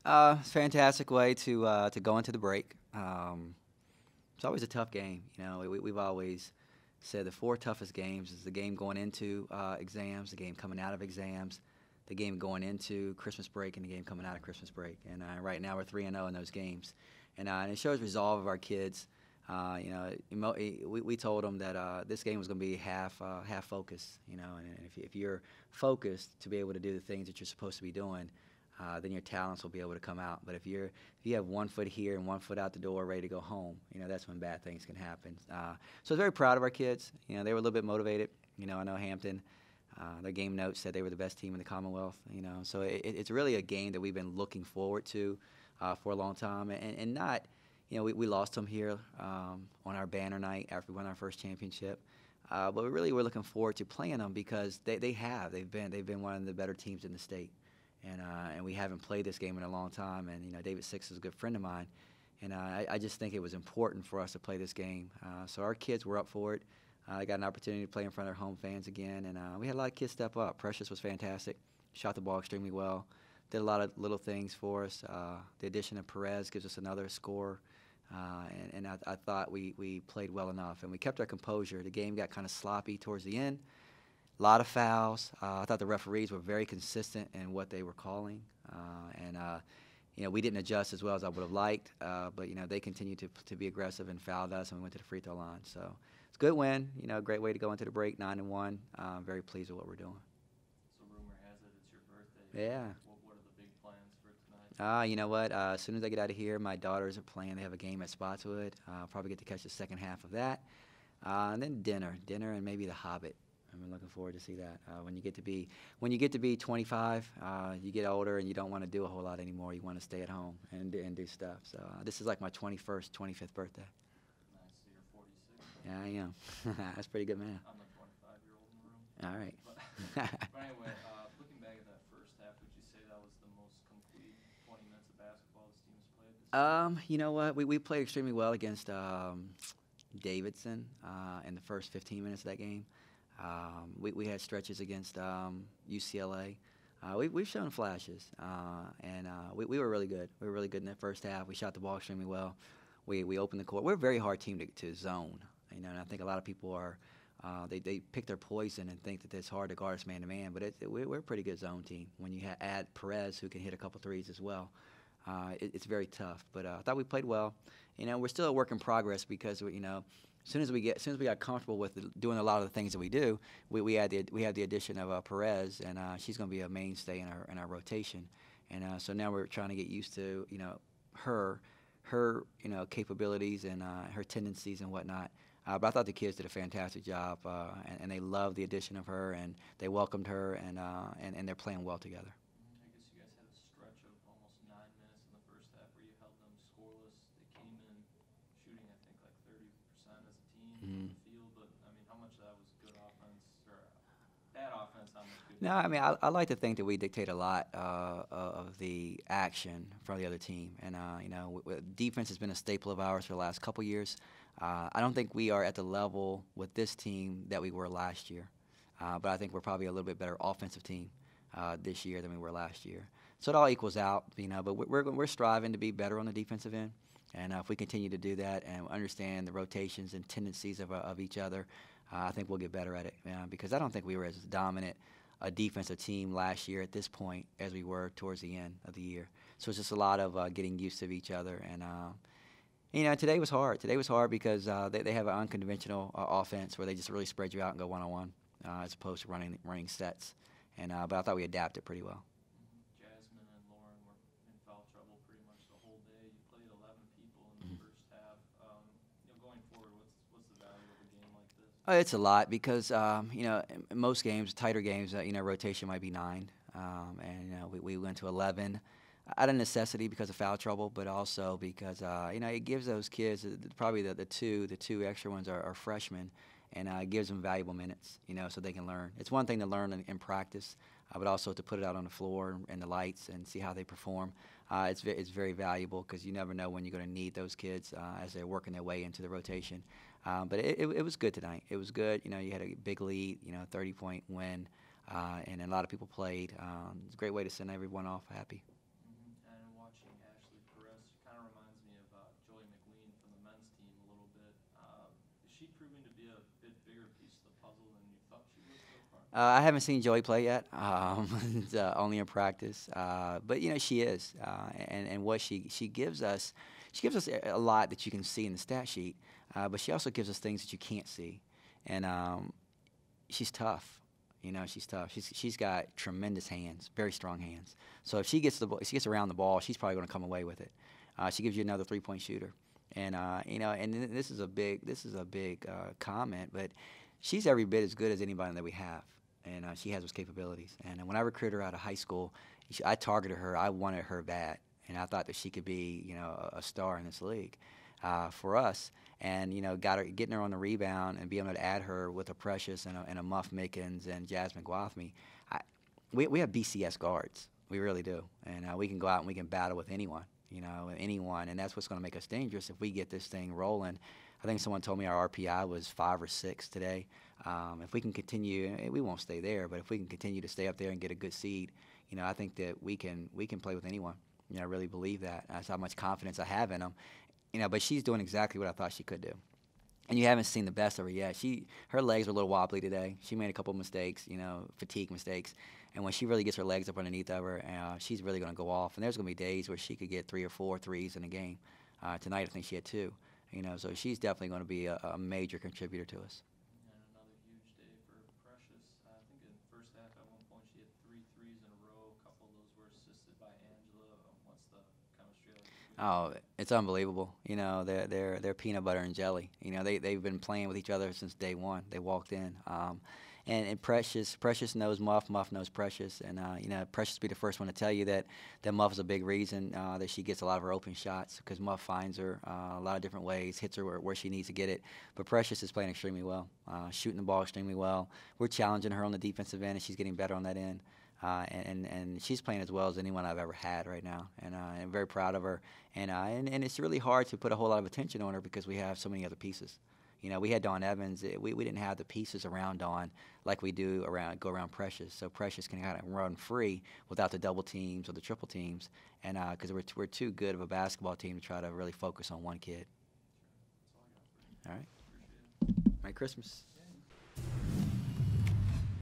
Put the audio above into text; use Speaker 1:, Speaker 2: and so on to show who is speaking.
Speaker 1: It's a fantastic way to go into the break. It's always a tough game. We've always said the four toughest games is the game going into exams, the game coming out of exams, the game going into Christmas break, and the game coming out of Christmas break. And right now we're 3-0 in those games, and it shows resolve of our kids. We told them that this game was going to be half focus. And if you're focused to be able to do the things that you're supposed to be doing, then your talents will be able to come out. But if you have 1 foot here and 1 foot out the door, ready to go home, that's when bad things can happen. So I was very proud of our kids. They were a little bit motivated. I know Hampton, their game notes said they were the best team in the Commonwealth. So it's really a game that we've been looking forward to for a long time, and not. We lost them here on our banner night after we won our first championship. But we're looking forward to playing them because they've been one of the better teams in the state. And we haven't played this game in a long time. And David Six is a good friend of mine, and I just think it was important for us to play this game. So our kids were up for it. They got an opportunity to play in front of their home fans again, and we had a lot of kids step up. Precious was fantastic, shot the ball extremely well, did a lot of little things for us. The addition of Perez gives us another score, and I thought we played well enough, and we kept our composure. The game got kind of sloppy towards the end. A lot of fouls. I thought the referees were very consistent in what they were calling, and we didn't adjust as well as I would have liked. But they continued to be aggressive and fouled us, and we went to the free throw line. So it's a good win. Great way to go into the break, 9-1. Very pleased with what we're doing.
Speaker 2: So rumor has it it's your birthday.
Speaker 1: Yeah.
Speaker 2: What are the big plans for tonight?
Speaker 1: You know what? As soon as I get out of here, my daughters are playing. They have a game at Spotswood. I'll probably get to catch the second half of that, and then dinner, and maybe The Hobbit. I'm looking forward to see that. When you get to be 25, you get older and you don't want to do a whole lot anymore. You want to stay at home and do stuff. So this is like my 21st, 25th birthday.
Speaker 2: Nice. So you're 46.
Speaker 1: Yeah, I am. That's pretty good, man.
Speaker 2: I'm the 25-year-old in the room.
Speaker 1: All right.
Speaker 2: But anyway, looking back at that first half, would you say that was the most complete 20 minutes of basketball this team has played this season?
Speaker 1: You know what? We played extremely well against Davidson in the first 15 minutes of that game. We had stretches against UCLA. We've shown flashes, and we were really good. We were really good in that first half. We shot the ball extremely well. We opened the court. We're a very hard team to zone, and I think a lot of people are they pick their poison and think that it's hard to guard us man-to-man, but we're a pretty good zone team. When you add Perez, who can hit a couple threes as well, it's very tough. But I thought we played well. We're still a work in progress because as soon as we got comfortable with doing a lot of the things that we do, we have the addition of Perez, and she's going to be a mainstay in our rotation, and so now we're trying to get used to her capabilities and her tendencies and whatnot. But I thought the kids did a fantastic job, and they loved the addition of her, and they welcomed her, and they're playing well together.
Speaker 2: I guess you guys had a stretch of almost 9 minutes in the first half where you held them scoreless. They came in shooting, I think, like 30% as a team from the field. But, I mean, how much of that was good offense or bad offense, how much good
Speaker 1: No, I mean, I like to think that we dictate a lot of the action from the other team. And, defense has been a staple of ours for the last couple years. I don't think we are at the level with this team that we were last year. But I think we're probably a little bit better offensive team this year than we were last year. So it all equals out, but we're striving to be better on the defensive end. And if we continue to do that and understand the rotations and tendencies of each other, I think we'll get better at it. Because I don't think we were as dominant a defensive team last year at this point as we were towards the end of the year. So it's just a lot of getting used to each other. And today was hard. Today was hard because they have an unconventional offense where they just really spread you out and go one-on-one as opposed to running sets. But I thought we adapted pretty well.
Speaker 2: Jasmine and Lauren were in foul trouble pretty much the whole day. You played 11 people in the first half. Going forward, what's the value of a game like this?
Speaker 1: It's a lot because in most games, tighter games, rotation might be 9, and we went to 11. Out of necessity because of foul trouble, but also because it gives those kids probably the two extra ones are freshmen, and it gives them valuable minutes, so they can learn. It's one thing to learn in practice, but also to put it out on the floor and the lights and see how they perform. It's very valuable because you never know when you're going to need those kids as they're working their way into the rotation. But it was good tonight. It was good. You had a big lead, 30-point win, and a lot of people played. It's a great way to send everyone off happy.
Speaker 2: And watching
Speaker 1: I haven't seen Joey play yet. It's, only in practice. But you know she is, and what she gives us, she gives us a lot that you can see in the stat sheet. But she also gives us things that you can't see, and she's tough. You know, she's tough. She's got tremendous hands, very strong hands. So if she gets if she gets around the ball, she's probably going to come away with it. She gives you another 3-point shooter, and you know, and this is a big comment, but she's every bit as good as anybody that we have, and she has those capabilities. And when I recruited her out of high school, I targeted her. I wanted her bad, and I thought that she could be, you know, a star in this league for us. And you know, getting her on the rebound and being able to add her with a Precious and a Muff Mickens and Jasmine Gwathmey. We have BCS guards. We really do, and we can go out and we can battle with anyone. You know, anyone, and that's what's going to make us dangerous if we get this thing rolling. I think someone told me our RPI was 5 or 6 today. If we can continue, we won't stay there, but if we can continue to stay up there and get a good seed, you know, I think that we can play with anyone. You know, I really believe that. That's how much confidence I have in them. You know, but she's doing exactly what I thought she could do. And you haven't seen the best of her yet. Her legs are a little wobbly today. She made a couple mistakes, you know, fatigue mistakes. And when she really gets her legs up underneath of her, she's really going to go off. And there's going to be days where she could get 3 or 4 threes in a game. Tonight, I think she had 2. You know, so she's definitely going to be a major contributor to us.
Speaker 2: And another huge day for Precious. I think in the first half at one point she had 3 threes in a row. A couple of those were assisted by Angela. What's the chemistry like?
Speaker 1: Oh, it's unbelievable. You know, they're peanut butter and jelly. You know, they've been playing with each other since day one. They walked in. And Precious knows Muff knows Precious, and you know, Precious will be the first one to tell you that Muff is a big reason that she gets a lot of her open shots, because Muff finds her a lot of different ways, hits her where she needs to get it. But Precious is playing extremely well, shooting the ball extremely well. We're challenging her on the defensive end, and she's getting better on that end. And she's playing as well as anyone I've ever had right now, and I'm very proud of her. And it's really hard to put a whole lot of attention on her because we have so many other pieces. You know, we had Dawn Evans. We didn't have the pieces around Dawn like we do around Precious. So Precious can kind of run free without the double teams or the triple teams, and because we're too good of a basketball team to try to really focus on one kid.
Speaker 2: That's all I got for you.
Speaker 1: All right.
Speaker 2: Appreciate it.
Speaker 1: Merry Christmas.